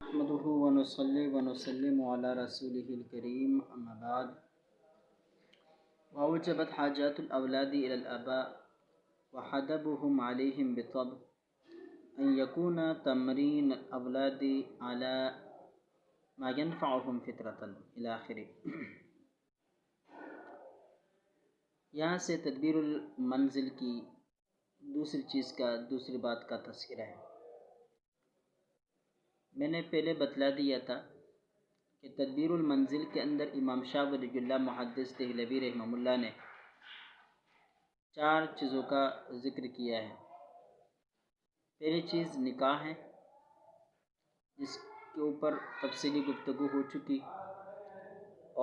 نحمده ونصلي ونسلم على رسوله الكريم أما بعد ووجبت حاجات الأولاد إلى الآباء وحدبهم عليهم بالطبع أن يكون تمرين الأولاد على ما ينفعهم فطرة إلى آخره۔ یہاں سے تدبیر المنزل کی دوسری بات کا تذکرہ ہے۔ میں نے پہلے بتلا دیا تھا کہ تدبیر المنزل کے اندر امام شاہ ولی اللہ محدث دہلوی رحمہ اللہ نے 4 چیزوں کا ذکر کیا ہے۔ پہلی چیز نکاح ہے، جس کے اوپر تفصیلی گفتگو ہو چکی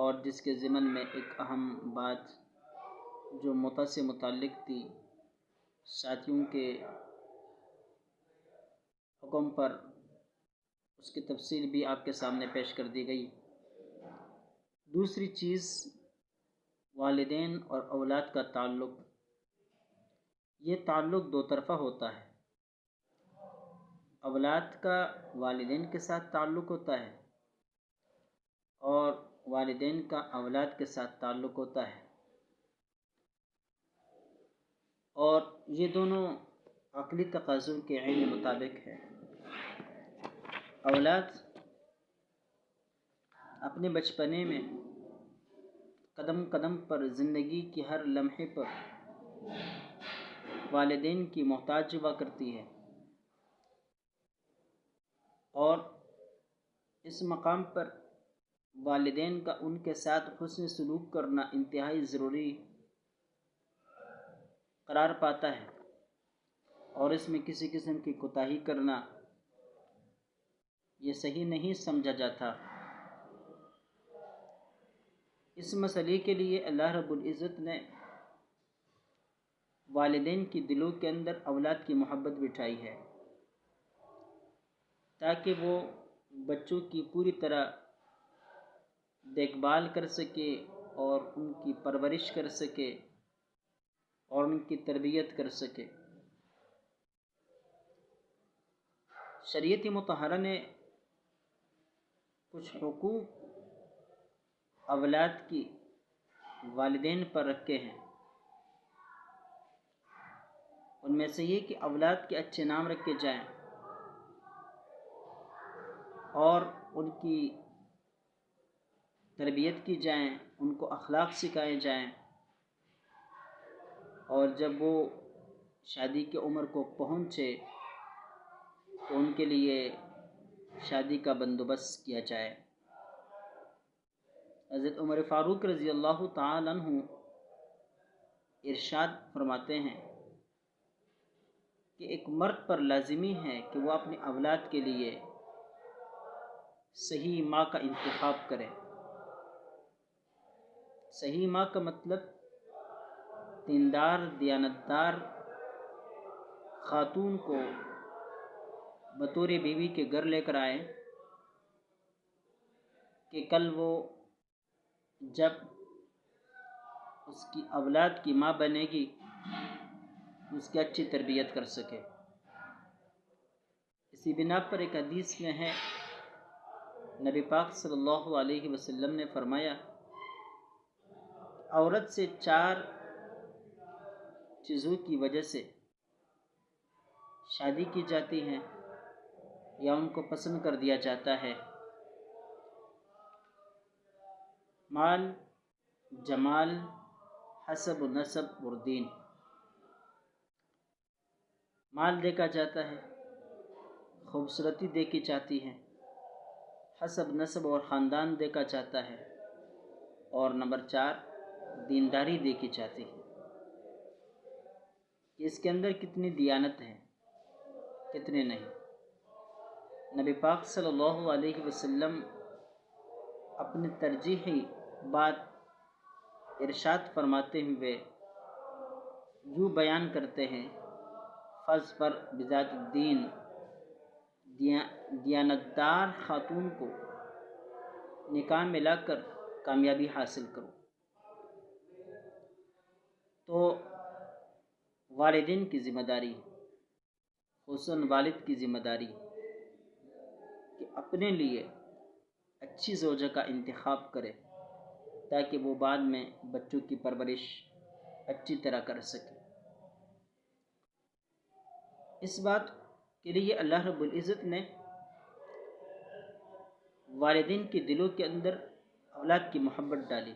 اور جس کے ضمن میں ایک اہم بات جو متع سے متعلق تھی، ساتھیوں کے حکم پر اس کی تفصیل بھی آپ کے سامنے پیش کر دی گئی۔ دوسری چیز والدین اور اولاد کا تعلق، یہ تعلق 2 طرفہ ہوتا ہے۔ اولاد کا والدین کے ساتھ تعلق ہوتا ہے اور والدین کا اولاد کے ساتھ تعلق ہوتا ہے، اور یہ دونوں عقلی تقاضوں کے عین مطابق ہے۔ اولاد اپنے بچپنے میں قدم قدم پر زندگی کی ہر لمحے پر والدین کی محتاج ہوا کرتی ہے، اور اس مقام پر والدین کا ان کے ساتھ حسن سلوک کرنا انتہائی ضروری قرار پاتا ہے، اور اس میں کسی قسم کی کوتاہی کرنا یہ صحیح نہیں سمجھا جاتا۔ اس مسئلے کے لیے اللہ رب العزت نے والدین کی دلوں کے اندر اولاد کی محبت بٹھائی ہے، تاکہ وہ بچوں کی پوری طرح دیکھ بھال کر سکے اور ان کی پرورش کر سکے اور ان کی تربیت کر سکے۔ شریعت مطہرہ نے کچھ حقوق اولاد کی والدین پر رکھے ہیں۔ ان میں سے یہ کہ اولاد کے اچھے نام رکھے جائیں اور ان کی تربیت کی جائیں، ان کو اخلاق سکھائے جائیں، اور جب وہ شادی کی عمر کو پہنچے تو ان کے لیے شادی کا بندوبست کیا جائے۔ حضرت عمر فاروق رضی اللہ تعالی عنہ ارشاد فرماتے ہیں کہ ایک مرد پر لازمی ہے کہ وہ اپنی اولاد کے لیے صحیح ماں کا انتخاب کرے۔ صحیح ماں کا مطلب دیندار، دیانتدار خاتون کو بطور بیوی کے گھر لے کر آئے کہ کل وہ جب اس کی اولاد کی ماں بنے گی اس کی اچھی تربیت کر سکے۔ اسی بنا پر ایک حدیث میں ہے، نبی پاک صلی اللہ علیہ وسلم نے فرمایا، عورت سے 4 چیزوں کی وجہ سے شادی کی جاتی ہے یا ان کو پسند کر دیا جاتا ہے: مال، جمال، حسب و نسب اور دین۔ مال دیکھا جاتا ہے، خوبصورتی دیکھی جاتی ہے، حسب نسب اور خاندان دیکھا جاتا ہے، اور نمبر 4 دینداری دیکھی جاتی ہے کہ اس کے اندر کتنی دیانت ہے، کتنے نہیں۔ نبی پاک صلی اللہ علیہ وسلم اپنی ترجیحی بات ارشاد فرماتے ہوئے یوں بیان کرتے ہیں: فاظفر بذات الدین، دیانتدار خاتون کو نکاح میں لا کر کامیابی حاصل کرو۔ تو والدین کی ذمہ داری، خصوصاً والد کی ذمہ داری کہ اپنے لیے اچھی زوجہ کا انتخاب کرے تاکہ وہ بعد میں بچوں کی پرورش اچھی طرح کر سکے۔ اس بات کے لیے اللہ رب العزت نے والدین کے دلوں کے اندر اولاد کی محبت ڈالی،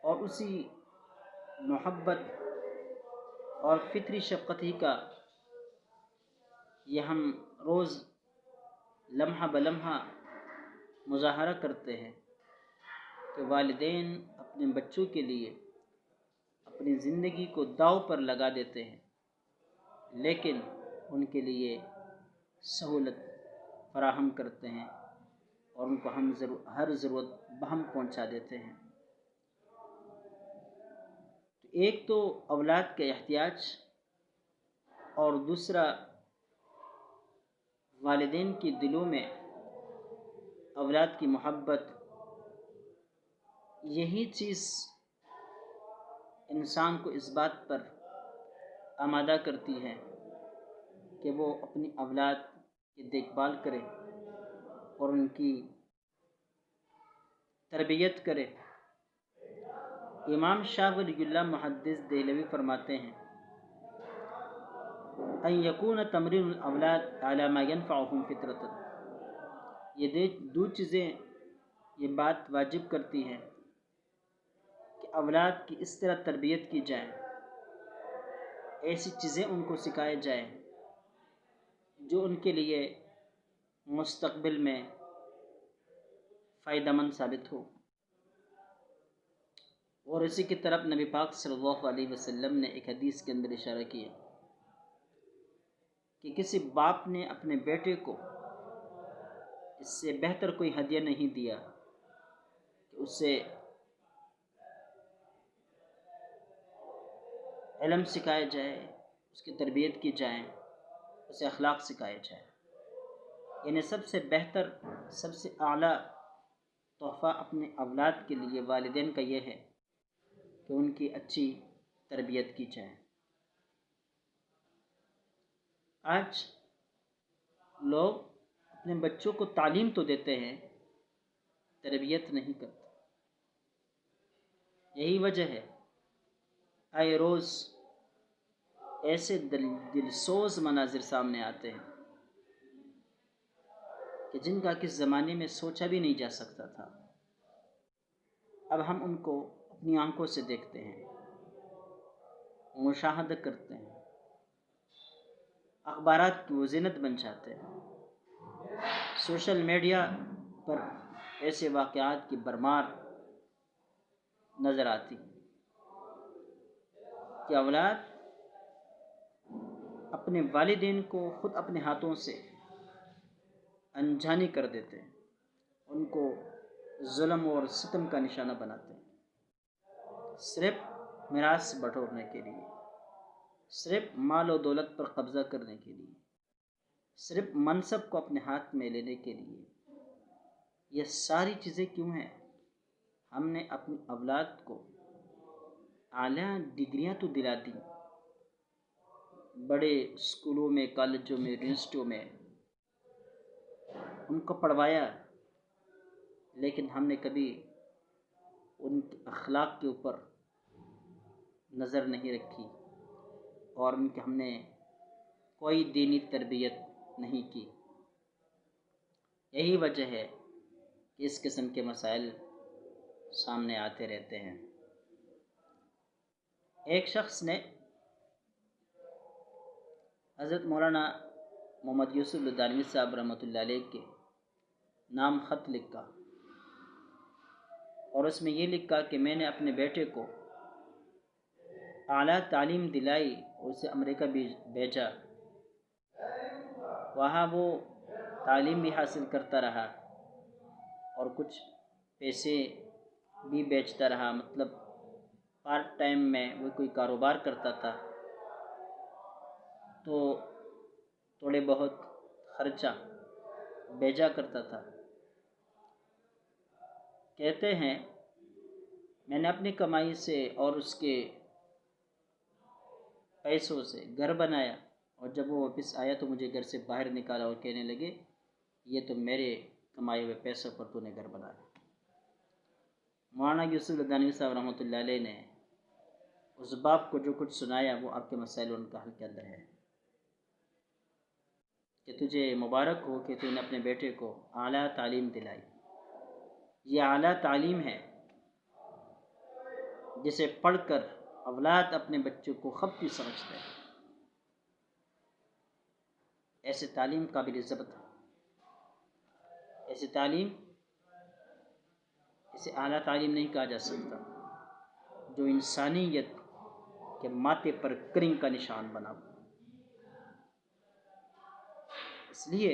اور اسی محبت اور فطری شفقت ہی کا یہ ہم روز لمحہ بلمحہ مظاہرہ کرتے ہیں کہ والدین اپنے بچوں کے لیے اپنی زندگی کو داؤ پر لگا دیتے ہیں، لیکن ان کے لیے سہولت فراہم کرتے ہیں اور ان کو ہر ضرورت بہم پہنچا دیتے ہیں۔ ایک تو اولاد کا احتیاج، اور دوسرا والدین کے دلوں میں اولاد کی محبت، یہی چیز انسان کو اس بات پر آمادہ کرتی ہے کہ وہ اپنی اولاد کی دیکھ بھال کرے اور ان کی تربیت کرے۔ امام شاہ ولی اللہ محدث دہلوی فرماتے ہیں ان یکون تمرین الاولاد علی ما ینفعهم فطرۃ، یہ دو چیزیں یہ بات واجب کرتی ہیں کہ اولاد کی اس طرح تربیت کی جائے، ایسی چیزیں ان کو سکھائے جائیں جو ان کے لیے مستقبل میں فائدہ مند ثابت ہو۔ اور اسی کی طرف نبی پاک صلی اللہ علیہ وسلم نے ایک حدیث کے اندر اشارہ کیا کہ کسی باپ نے اپنے بیٹے کو اس سے بہتر کوئی ہدیہ نہیں دیا کہ اسے علم سکھایا جائے، اس کی تربیت کی جائے، اسے اخلاق سکھائے جائے۔ یعنی سب سے بہتر، سب سے اعلیٰ تحفہ اپنے اولاد کے لیے والدین کا یہ ہے کہ ان کی اچھی تربیت کی جائے۔ آج لوگ اپنے بچوں کو تعلیم تو دیتے ہیں، تربیت نہیں کرتے۔ یہی وجہ ہے آئے روز ایسے دلسوز مناظر سامنے آتے ہیں کہ جن کا کس زمانے میں سوچا بھی نہیں جا سکتا تھا، اب ہم ان کو اپنی آنکھوں سے دیکھتے ہیں، مشاہدہ کرتے ہیں، اخبارات کی وہ زینت بن جاتے ہیں۔ سوشل میڈیا پر ایسے واقعات کی بھرمار نظر آتی کہ اولاد اپنے والدین کو خود اپنے ہاتھوں سے انجانی کر دیتے ہیں، ان کو ظلم اور ستم کا نشانہ بناتے ہیں، صرف میراث بٹورنے کے لیے، صرف مال و دولت پر قبضہ کرنے کے لیے، صرف منصب کو اپنے ہاتھ میں لینے کے لیے۔ یہ ساری چیزیں کیوں ہیں؟ ہم نے اپنی اولاد کو اعلیٰ ڈگریاں تو دلا دی، بڑے اسکولوں میں، کالجوں میں، یونیورسٹیوں میں ان کو پڑھوایا، لیکن ہم نے کبھی ان کے اخلاق کے اوپر نظر نہیں رکھی اور ان کے ہم نے کوئی دینی تربیت نہیں کی۔ یہی وجہ ہے کہ اس قسم کے مسائل سامنے آتے رہتے ہیں۔ ایک شخص نے حضرت مولانا محمد یوسف لدھیانوی صاحب رحمۃ اللہ علیہ کے نام خط لکھا، اور اس میں یہ لکھا کہ میں نے اپنے بیٹے کو اعلیٰ تعلیم دلائی اور اسے امریکہ بھیجا، وہاں وہ تعلیم بھی حاصل کرتا رہا اور کچھ پیسے بھی بیچتا رہا، مطلب پارٹ ٹائم میں وہ کوئی کاروبار کرتا تھا تو تھوڑے بہت خرچہ بھیجا کرتا تھا۔ کہتے ہیں میں نے اپنی کمائی سے اور اس کے پیسوں سے گھر بنایا اور جب وہ واپس آیا تو مجھے گھر سے باہر نکالا اور کہنے لگے یہ تو میرے کمائے ہوئے پیسوں پر تو نے گھر بنایا۔ مولانا یوسف لدھیانوی صاحب رحمۃ اللہ علیہ نے اس باپ کو جو کچھ سنایا وہ آپ کے مسائل ان کا حل کے اندر ہے کہ تجھے مبارک ہو کہ تو نے اپنے بیٹے کو اعلیٰ تعلیم دلائی۔ یہ اعلیٰ تعلیم ہے جسے پڑھ کر اولاد اپنے بچوں کو خبتی سمجھتا ہے۔ ایسے تعلیم قابل ضبط ہے، ایسی تعلیم اسے اعلیٰ تعلیم نہیں کہا جا سکتا جو انسانیت کے ماتھے پر کرنگ کا نشان بنا ہوا۔ اس لیے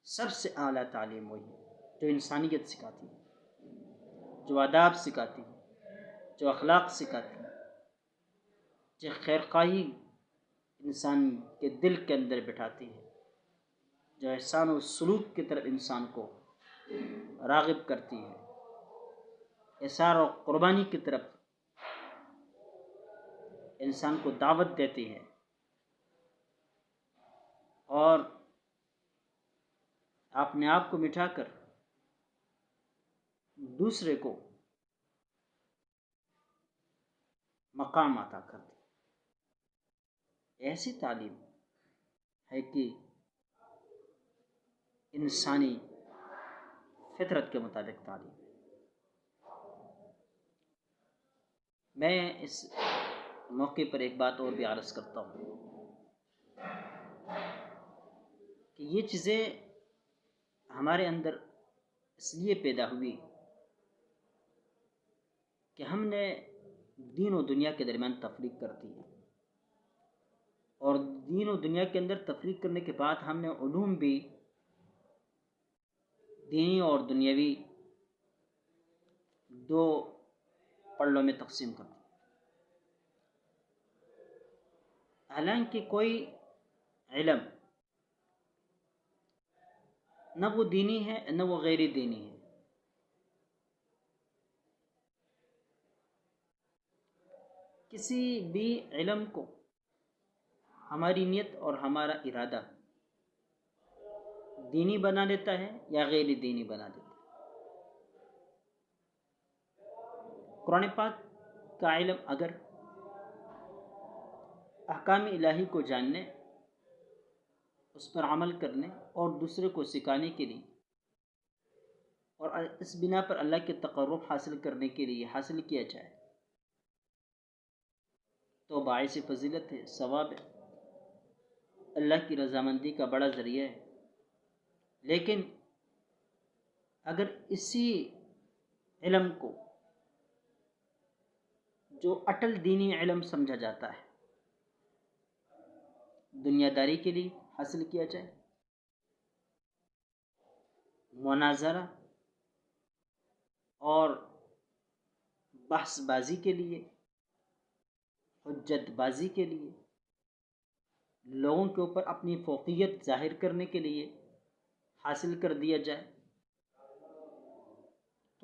سب سے اعلیٰ تعلیم وہی ہے جو انسانیت سکھاتی ہے، جو آداب سکھاتی ہے، جو اخلاق سکھاتی ہے، جو خیرخواہی انسان کے دل کے اندر بٹھاتی ہے، جو احسان و سلوک کی طرف انسان کو راغب کرتی ہے، اثار و قربانی کی طرف انسان کو دعوت دیتی ہے، اور اپنے آپ کو مٹھا کر دوسرے کو مقام عطا کرتی ہے۔ ایسی تعلیم ہے کہ انسانی فطرت کے مطابق تعلیم ہے۔ میں اس موقع پر ایک بات اور بھی عرض کرتا ہوں کہ یہ چیزیں ہمارے اندر اس لیے پیدا ہوئی کہ ہم نے دین و دنیا کے درمیان تفریق کر دی ہے، اور دین و دنیا کے اندر تفریق کرنے کے بعد ہم نے علوم بھی دینی اور دنیاوی دو پلوں میں تقسیم کر دی۔ حالانکہ کوئی علم نہ وہ دینی ہے نہ وہ غیر دینی ہے، کسی بھی علم کو ہماری نیت اور ہمارا ارادہ دینی بنا دیتا ہے یا غیر دینی بنا دیتا ہے۔ قرآن پاک کا علم اگر احکام الہی کو جاننے، اس پر عمل کرنے اور دوسرے کو سکھانے کے لیے اور اس بنا پر اللہ کے تقرب حاصل کرنے کے لیے حاصل کیا جائے تو باعث فضیلت ہے، ثواب ہے، اللہ کی رضامندی کا بڑا ذریعہ ہے۔ لیکن اگر اسی علم کو جو اٹل دینی علم سمجھا جاتا ہے دنیا داری کے لیے حاصل کیا جائے، مناظرہ اور بحث بازی کے لیے، حجت بازی کے لیے، لوگوں کے اوپر اپنی فوقیت ظاہر کرنے کے لیے حاصل کر دیا جائے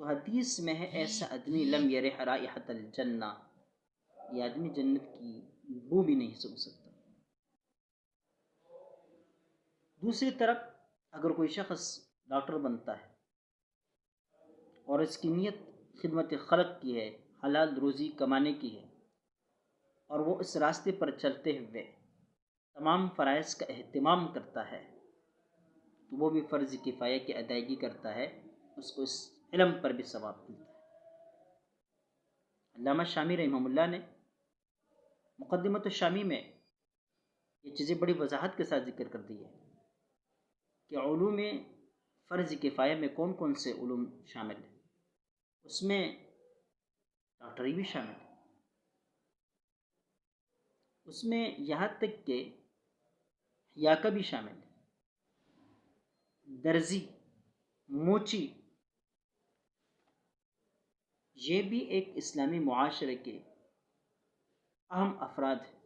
تو حدیث میں ہے ایسا آدمی لم یرح رائحۃ الجنہ، یہ آدمی جنت کی بو بھی نہیں سونگھ سکتا۔ دوسری طرف اگر کوئی شخص ڈاکٹر بنتا ہے اور اس کی نیت خدمت خلق کی ہے، حلال روزی کمانے کی ہے، اور وہ اس راستے پر چلتے ہوئے تمام فرائض کا اہتمام کرتا ہے تو وہ بھی فرض کفایہ کی ادائیگی کرتا ہے، اس کو اس علم پر بھی ثواب ملتا ہے۔ علامہ شامی رحمہ اللہ نے مقدمۃ الشامی میں یہ چیزیں بڑی وضاحت کے ساتھ ذکر کر دی ہے کہ علوم فرض کفایہ میں کون کون سے علوم شامل ہیں۔ اس میں ڈاکٹری بھی شامل ہے، اس میں یہاں تک کہ حیاکہ بھی شامل ہے، درزی، موچی، یہ بھی ایک اسلامی معاشرے کے اہم افراد ہیں،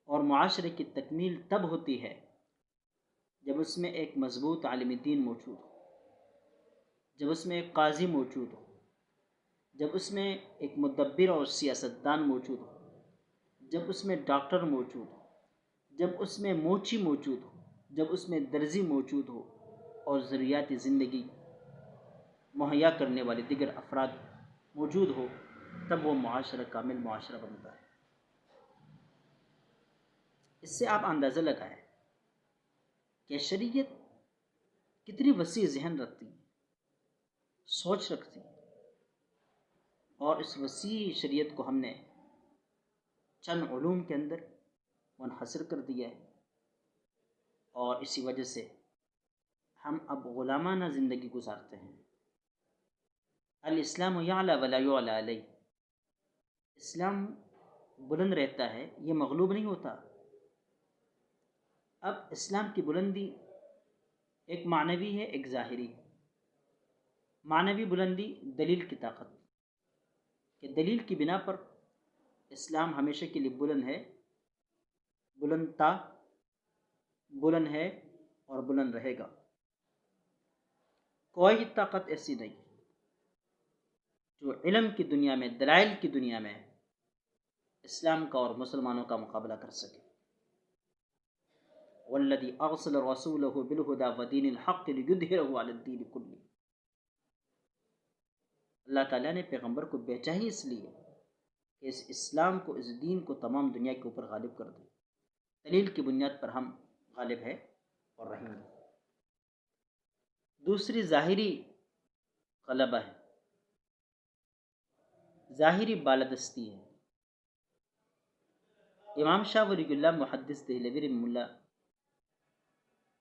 اور معاشرے کی تکمیل تب ہوتی ہے جب اس میں ایک مضبوط عالم دین موجود ہو، جب اس میں ایک قاضی موجود ہو، جب اس میں ایک مدبر اور سیاستدان موجود ہو، جب اس میں ڈاکٹر موجود ہو، جب اس میں موچی موجود ہو، جب اس میں درزی موجود ہو اور ضروریات زندگی مہیا کرنے والے دیگر افراد موجود ہو، تب وہ معاشرہ کامل معاشرہ بنتا ہے۔ اس سے آپ اندازہ لگائیں کہ شریعت کتنی وسیع ذہن رکھتی ہے، سوچ رکھتی ہے، اور اس وسیع شریعت کو ہم نے چند علوم کے اندر منحصر کر دیا ہے، اور اسی وجہ سے ہم اب غلامانہ زندگی گزارتے ہیں۔ الاسلام یعلی ولا یعلی علیہ، اسلام بلند رہتا ہے، یہ مغلوب نہیں ہوتا۔ اب اسلام کی بلندی ایک معنوی ہے، ایک ظاہری ہے۔ معنوی بلندی دلیل کی طاقت، کہ دلیل کی بنا پر اسلام ہمیشہ کے لیے بلند ہے، بلند ہے اور بلند رہے گا۔ کوئی طاقت ایسی نہیں جو علم کی دنیا میں، دلائل کی دنیا میں اسلام کا اور مسلمانوں کا مقابلہ کر سکے۔ والذی ارسل رسولہ بالہدی ودین الحق لیظہرہ علی الدین کلہ، اللہ تعالیٰ نے پیغمبر کو بھیجا ہی اس لیے کہ اس اسلام کو، اس دین کو تمام دنیا کے اوپر غالب کر دے۔ دلیل کی بنیاد پر ہم غالب ہے اور رہیں گے۔ دوسری ظاہری غلبہ ہے، ظاہری بالادستی ہے۔ امام شاہ ولی اللہ محدث دہلوی رحمہ اللہ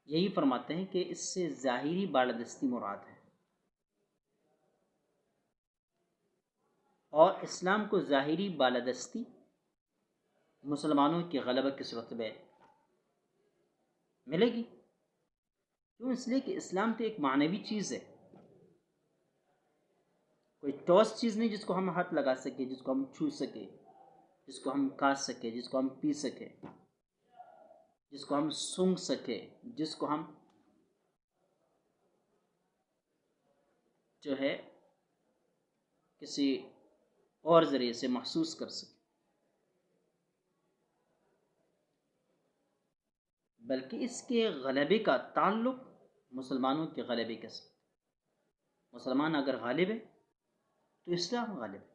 یہی فرماتے ہیں کہ اس سے ظاہری بالادستی مراد ہے، اور اسلام کو ظاہری بالادستی مسلمانوں کی غلبہ کی صورت میں ملے گی۔ کیوں؟ اس لیے کہ اسلام تو ایک معنوی چیز ہے، کوئی ٹھوس چیز نہیں جس کو ہم ہاتھ لگا سکے، جس کو ہم چھو سکے، جس کو ہم کاٹ سکے، جس کو ہم پی سکے، جس کو ہم سونگھ سکے، جس کو ہم جو ہے کسی اور ذریعے سے محسوس کر سکے، بلکہ اس کے غلبے کا تعلق مسلمانوں کے غلبے کے ساتھ۔ مسلمان اگر غالب ہے تو اسلام غالب ہے،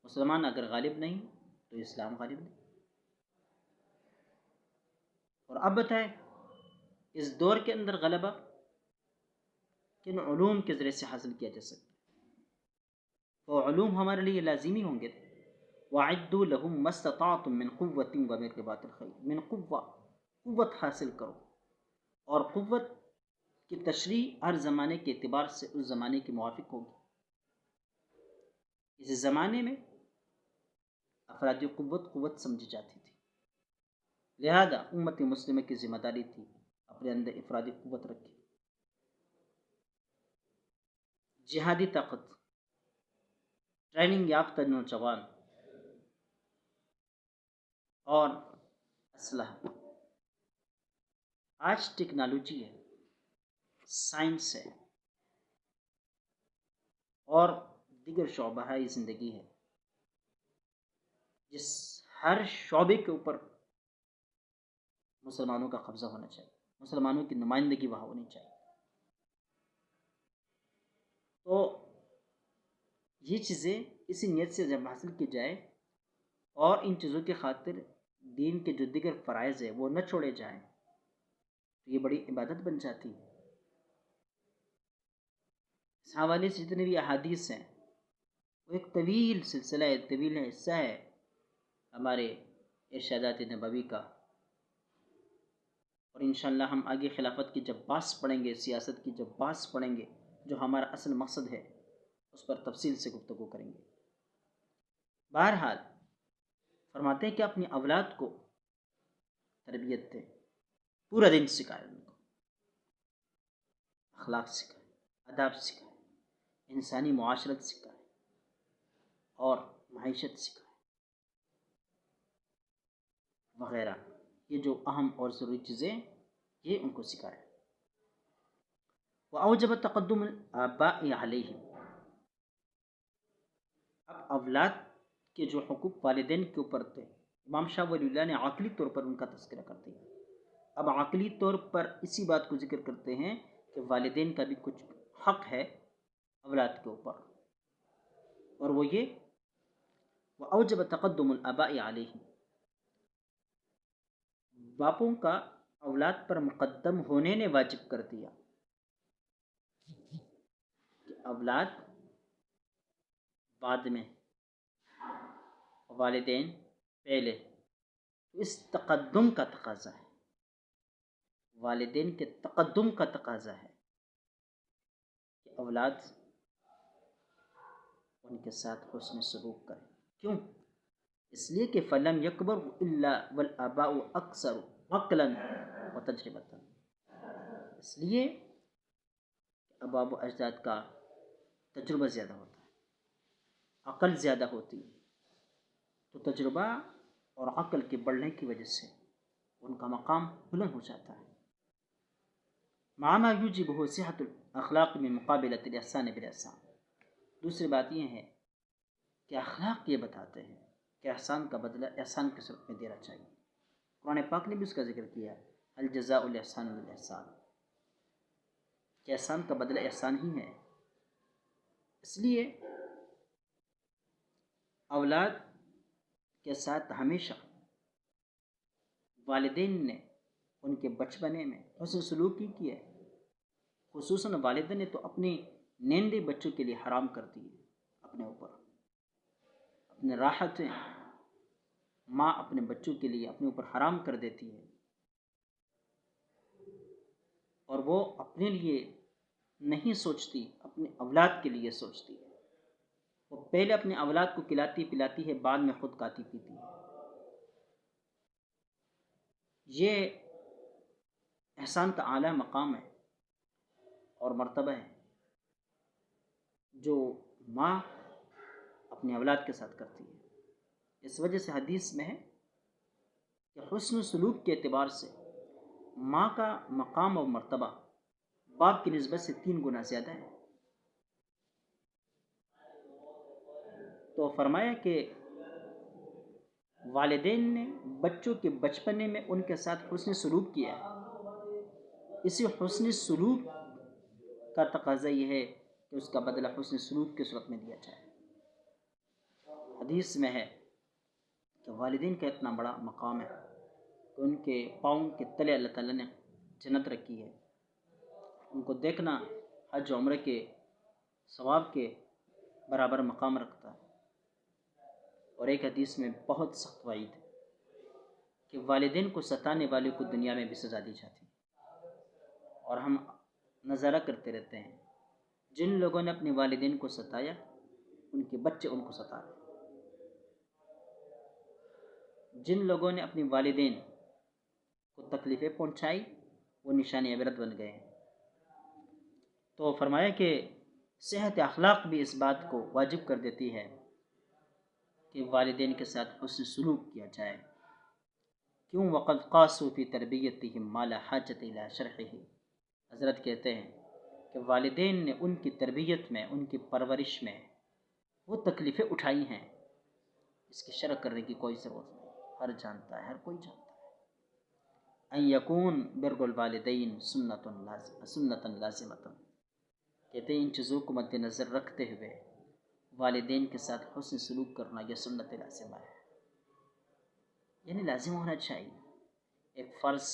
مسلمان اگر غالب نہیں تو اسلام غالب نہیں۔ اور اب بتائیں اس دور کے اندر غلبہ کن علوم کے ذریعے سے حاصل کیا جا سکتا ہے؟ وہ علوم ہمارے لیے لازمی ہوں گے۔ وَأَعِدُّوا لَهُم مَّا اسْتَطَعْتُم مِّن قُوَّةٍ وَمِن رِّبَاطِ الْخَيْلِ، من قوت حاصل کرو، اور قوت کی تشریح ہر زمانے کے اعتبار سے اس زمانے کے موافق ہوگی۔ اس زمانے میں افرادی قوت سمجھی جاتی تھی، لہذا امت مسلمہ کی ذمہ داری تھی اپنے اندر افرادی قوت رکھے، جہادی طاقت، ٹریننگ یافتہ نوجوان اور اسلحہ۔ آج ٹیکنالوجی ہے، سائنس ہے، اور دیگر شعبہ زندگی ہے، جس ہر شعبے کے اوپر مسلمانوں کا قبضہ ہونا چاہیے، مسلمانوں کی نمائندگی وہاں ہونی چاہیے۔ تو یہ چیزیں اسی نیت سے جب حاصل کی جائے اور ان چیزوں کی خاطر دین کے جو دیگر فرائض ہیں وہ نہ چھوڑے جائیں، تو یہ بڑی عبادت بن جاتی ہے۔ اس حوالے سے جتنے بھی احادیث ہیں وہ ایک طویل سلسلہ ہے، طویل حصہ ہے ہمارے ارشادات نبوی کا، اور انشاءاللہ ہم آگے خلافت کی جب باس پڑھیں گے، سیاست کی جب باس پڑھیں گے، جو ہمارا اصل مقصد ہے اس پر تفصیل سے گفتگو کریں گے۔ بہرحال فرماتے ہیں کہ اپنی اولاد کو تربیت دیں، پورا دن سکھائے، ان کو اخلاق سکھائے، آداب سکھائے، انسانی معاشرت سکھائے اور معیشت سکھائے وغیرہ، یہ جو اہم اور ضروری چیزیں یہ ان کو سکھائے۔ وَأَوْجَبَ تَقَدُّمَ الْآبَاءِ عَلَيْهِمْ، اب اولاد کے جو حقوق والدین کے اوپر تھے امام شاہ ولی اللہ نے عقلی طور پر ان کا تذکرہ کر دیا۔ اب عقلی طور پر اسی بات کو ذکر کرتے ہیں کہ والدین کا بھی کچھ حق ہے اولاد کے اوپر، اور وہ یہ وَأَوْجَبَ تَقَدُّمُ الْآبَاءِ عَلَيْهِمْ، باپوں کا اولاد پر مقدم ہونے نے واجب کر دیا کہ اولاد بعد میں، والدین پہلے۔ اس تقدم کا تقاضا ہے، والدین کے تقدم کا تقاضا ہے کہ اولاد ان کے ساتھ حسن سلوک کرے۔ کیوں؟ اس لیے کہ فلم یکبر الا والآباء اکثر عقلا وتجربۃ، اس لیے کہ اباء و اجداد کا تجربہ زیادہ ہوتا ہے، عقل زیادہ ہوتی ہے، تو تجربہ اور عقل کے بڑھنے کی وجہ سے ان کا مقام بلند ہو جاتا ہے۔ مع ما یوجبہ صحۃ الاخلاق من مقابلۃ الاحسان بالاحسان، دوسری بات یہ ہے کہ اخلاق یہ بتاتے ہیں کہ احسان کا بدلہ احسان کی صورت میں دینا چاہیے۔ قرآن پاک نے بھی اس کا ذکر کیا، الجزاء الاحسان بالاحسان، کہ احسان کا بدلہ احسان ہی ہے۔ اس لیے اولاد کے ساتھ ہمیشہ والدین نے ان کے بچپنے میں حسن سلوک ہی کیا ہے۔ خصوصاً والدین نے تو اپنی نیندے بچوں کے لیے حرام کر دی ہے، اپنے اوپر اپنے راحتیں ماں اپنے بچوں کے لیے اپنے اوپر حرام کر دیتی ہے، اور وہ اپنے لیے نہیں سوچتی، اپنے اولاد کے لیے سوچتی ہے۔ وہ پہلے اپنے اولاد کو کھلاتی پلاتی ہے، بعد میں خود کھاتی پیتی ہے۔ یہ احسان کا اعلیٰ مقام ہے اور مرتبہ ہے جو ماں اپنے اولاد کے ساتھ کرتی ہے۔ اس وجہ سے حدیث میں ہے کہ حسن سلوک کے اعتبار سے ماں کا مقام اور مرتبہ باپ کی نسبت سے 3 گنا زیادہ ہے۔ تو فرمایا کہ والدین نے بچوں کے بچپنے میں ان کے ساتھ حسن سلوک کیا ہے، اسی حسن سلوک کا تقاضا یہ ہے کہ اس کا بدلہ حسن سلوک کی صورت میں دیا جائے۔ حدیث میں ہے کہ والدین کا اتنا بڑا مقام ہے کہ ان کے پاؤں کے تلے اللہ تعالیٰ نے جنت رکھی ہے، ان کو دیکھنا حج و عمرے کے ثواب کے برابر مقام رکھتا ہے۔ اور ایک حدیث میں بہت سخت وعید ہے کہ والدین کو ستانے والے کو دنیا میں بھی سزا دی جاتی ہے، اور ہم نظارہ کرتے رہتے ہیں جن لوگوں نے اپنے والدین کو ستایا ان کے بچے ان کو ستا رہے ہیں، جن لوگوں نے اپنے والدین کو تکلیفیں پہنچائی وہ نشان عبرت بن گئے ہیں۔ تو فرمایا کہ صحت اخلاق بھی اس بات کو واجب کر دیتی ہے کہ والدین کے ساتھ حسن سلوک کیا جائے۔ کیوں؟ وقد قاسوا فی تربیتہم ما لا حاجۃ الی شرحہ، حضرت کہتے ہیں کہ والدین نے ان کی تربیت میں، ان کی پرورش میں وہ تکلیفیں اٹھائی ہیں، اس کی شرح کرنے کی کوئی ضرورت نہیں، ہر جانتا ہے، ہر کوئی جانتا ہے۔ ان یکون بر الوالدین سنۃ لازمۃ، کہتے ہیں ان چیزوں کو مد نظر رکھتے ہوئے والدین کے ساتھ حسن سلوک کرنا یہ سنت لازمہ ہے، یعنی لازم ہونا چاہیے، ایک فرض،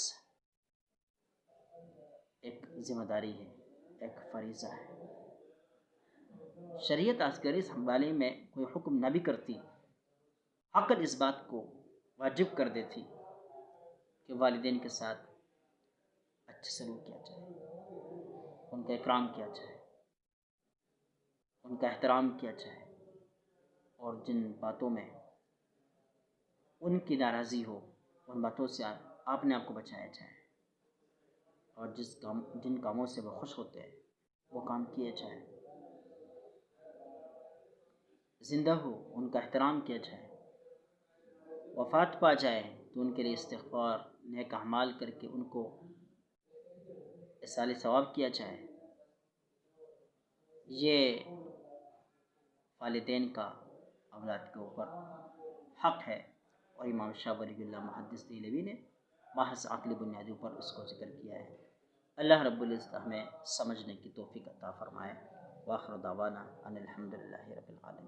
ایک ذمہ داری ہے، ایک فریضہ ہے۔ شریعت عسکری اس حوالے میں کوئی حکم نہ بھی کرتی، عقل اس بات کو واجب کر دیتی کہ والدین کے ساتھ اچھا سلوک کیا جائے، ان کا اکرام کیا جائے، ان کا احترام کیا جائے، اور جن باتوں میں ان کی ناراضی ہو ان باتوں سے اپنے آپ کو بچایا جائے، اور جن کاموں سے وہ خوش ہوتے ہیں وہ کام کیے جائیں، زندہ ہو ان کا احترام کیا جائے، وفات پا جائے تو ان کے لیے استغفار نیک اعمال کر کے ان کو اصالِ ثواب کیا جائے۔ یہ والدین کا اولاد کے اوپر حق ہے، اور امام شاہ ولی اللہ محدث دہلوی نے محض عقلی بنیادوں پر اس کو ذکر کیا ہے۔ اللہ رب العزت ہمیں سمجھنے کی توفیق عطا فرمائے۔ وآخر دعوانا ان الحمد للہ رب العالمین۔